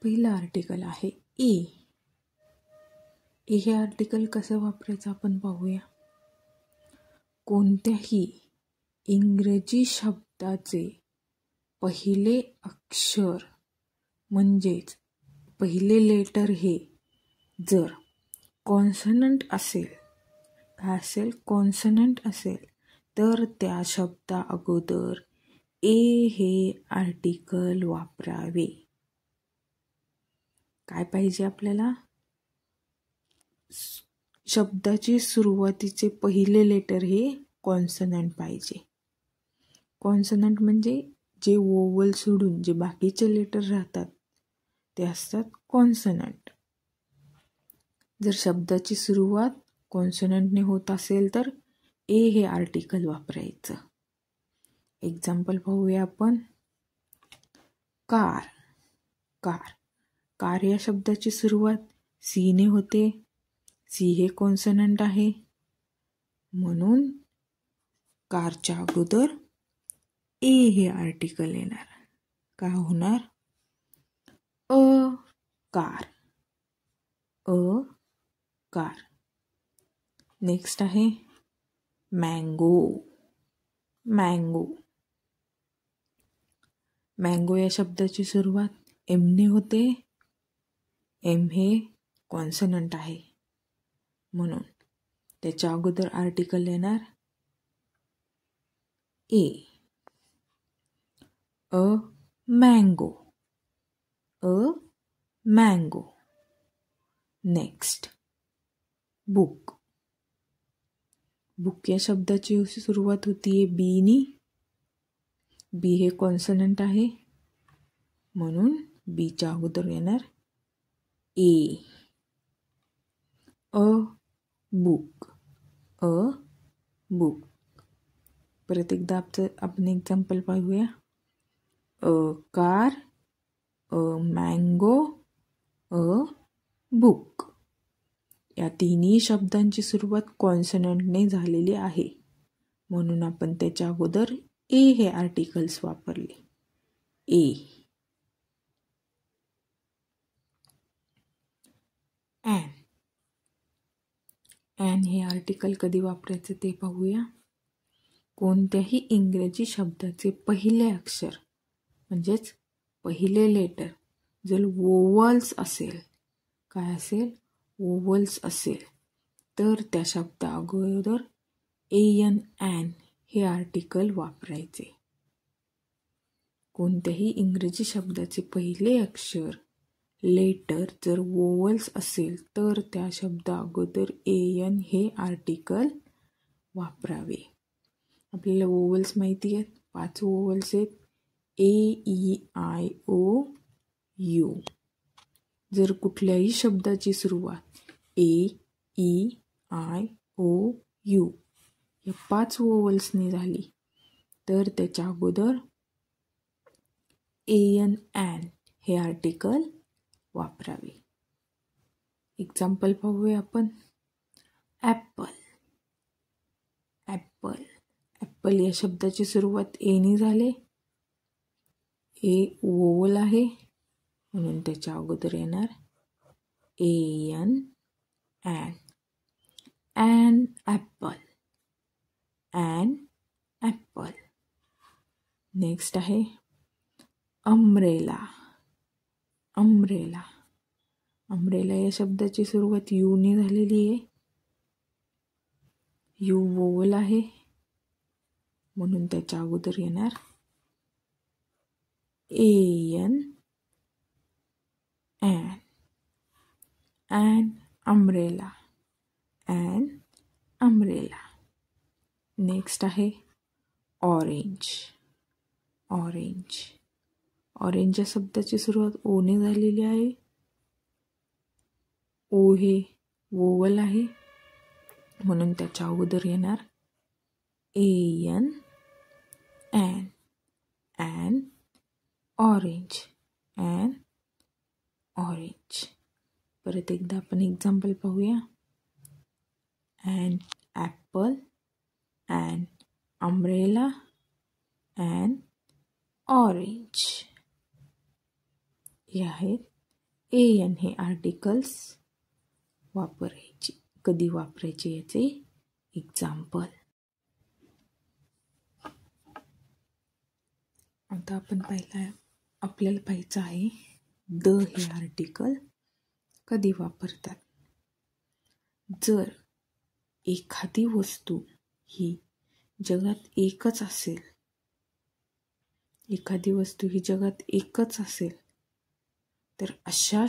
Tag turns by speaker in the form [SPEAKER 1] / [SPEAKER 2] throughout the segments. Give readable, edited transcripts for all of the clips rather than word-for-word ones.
[SPEAKER 1] पहिलं आर्टिकल आहे ए. हे आर्टिकल कसं वापरायचं आपण पाहूया. कोणत्याही इंग्रजी शब्दाचे पहिले अक्षर म्हणजेच पहिले लेटर हे जर कॉन्सनंट असेल, काय असेल, कॉन्सनंट असेल, तर त्या शब्दा अगोदर ए हे आर्टिकल वापरावे. काय पाहिजे आपल्याला? शब्दाची सुरुवातीचे पहिले लेटर हे कॉन्सनंट पाहिजे. कॉन्सनंट म्हणजे जे वोवल सोडून जे बाकीचे लेटर राहतात ते असतात कॉन्सनंट. जर शब्दाची सुरुवात कॉन्सनंटने होत असेल तर ए हे आर्टिकल वापरायचं. एक्झाम्पल पाहूया आपण. कार. कार. कार या शब्दाची सुरुवात सी ने होते. सी हे कॉन्सनंट आहे, म्हणून कारच्या अगोदर ए हे आर्टिकल येणार. काय होणार? A car. A car. Next आहे मँगो. मँगो. मँगो या शब्दाची सुरुवात एम ने होते. एम हे कॉन्सनंट आहे, म्हणून त्याच्या अगोदर आर्टिकल येणार ए. A mango. A mango. Next book. Book या शब्दाची सुरुवात होतीये बी नी. बी हे कॉन्सनंट आहे, म्हणून बीच्या अगोदर येणार ए. A book. A book. परत एकदा आपण एक्झाम्पल पाहूया. A car. A mango. A book. या तिन्ही शब्दांची सुरुवात कॉन्सनंटने झालेली आहे, म्हणून आपण त्याच्या अगोदर ए हे आर्टिकल्स वापरले. ए. ॲन. ॲन हे आर्टिकल कधी वापरायचं ते पाहूया. कोणत्याही इंग्रजी शब्दाचे पहिले अक्षर म्हणजेच पहिले लेटर जर वोवल्स असेल, काय असेल, वोवल्स असेल, तर त्या शब्दा अगोदर एन ॲन हे आर्टिकल वापरायचे. कोणत्याही इंग्रजी शब्दाचे पहिले अक्षर लेटर जर वोवल्स असेल तर त्या शब्दा अगोदर एन हे आर्टिकल वापरावे. आपल्याला वोवल्स माहिती आहेत, 5 वोवल्स आहेत. ए ई आय ओ यू. जर कुठल्याही शब्दाची सुरुवात ए ई आय ओ यू या 5 वोवल्सने झाली तर त्याच्या अगोदर एन ॲन हे आर्टिकल वापरावे. एक्झाम्पल पाहूया आपण. ॲपल. ॲपल. ॲपल या शब्दाची सुरुवात ए ने झाले. ए वोवल आहे, म्हणून त्याच्या अगोदर येणार an an. An apple. An apple. Next आहे अम्ब्रेला. अम्ब्रेला. अम्ब्रेला या शब्दाची सुरुवात यू ने झालेली आहे. यू वोवल आहे, म्हणून त्याच्या अगोदर येणार an an. An umbrella. An umbrella. Next आहे ऑरेंज. ऑरेंज. ऑरेंज या शब्दाची सुरुवात ओ ने झालेली आहे. ओ हे वोवल आहे, म्हणून त्याच्या अगोदर येणार an an. An orange. An orange. परत एकदा आपण एक्झाम्पल पाहूया. An apple. An umbrella. An orange. हे आहेत एन हे आर्टिकल्स वापरायचे. कधी वापरायचे याचे एक्झाम्पल. आता आपण आपल्याला पाहायचं आहे द हे आर्टिकल कधी वापरतात. जर एखादी वस्तू ही जगात एकच असेल, तर अशा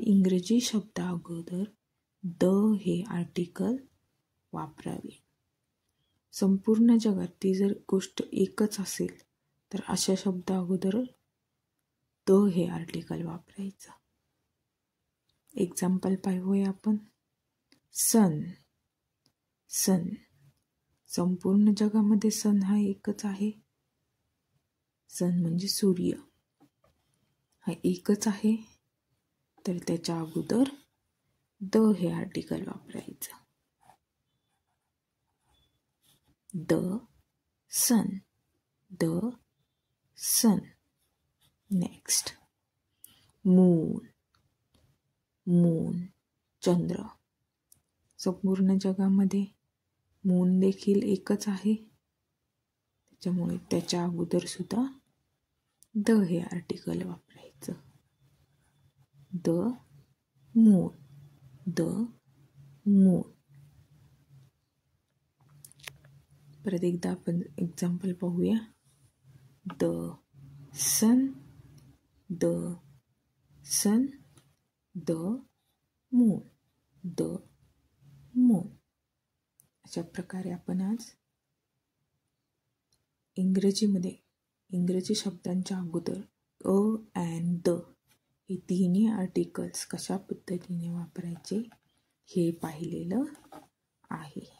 [SPEAKER 1] इंग्रजी शब्दा अगोदर द हे आर्टिकल वापरावे. संपूर्ण जगात ती जर गोष्ट एकच असेल तर अशा शब्दा अगोदर द हे आर्टिकल वापरायचं. एक्झाम्पल पाहूया आपण. सन. संपूर्ण जगामध्ये सन हा एकच आहे. सन म्हणजे सूर्य हा एकच आहे, तर त्याच्या अगोदर द हे आर्टिकल वापरायचं. The sun. नेक्स्ट मून चंद्र. संपूर्ण जगामध्ये मून देखील एकच आहे, त्याच्यामुळे त्याच्या अगोदर सुद्धा द हे आर्टिकल वापरायचं. The moon. परत एकदा आपण एक्झाम्पल पाहूया. The sun, the moon. अशा प्रकारे आपण आज इंग्रजी शब्दांच्या अगोदर अ अँड द हे तिन्ही आर्टिकल्स कशा पद्धतीने वापरायचे हे पाहिलेलं आहे.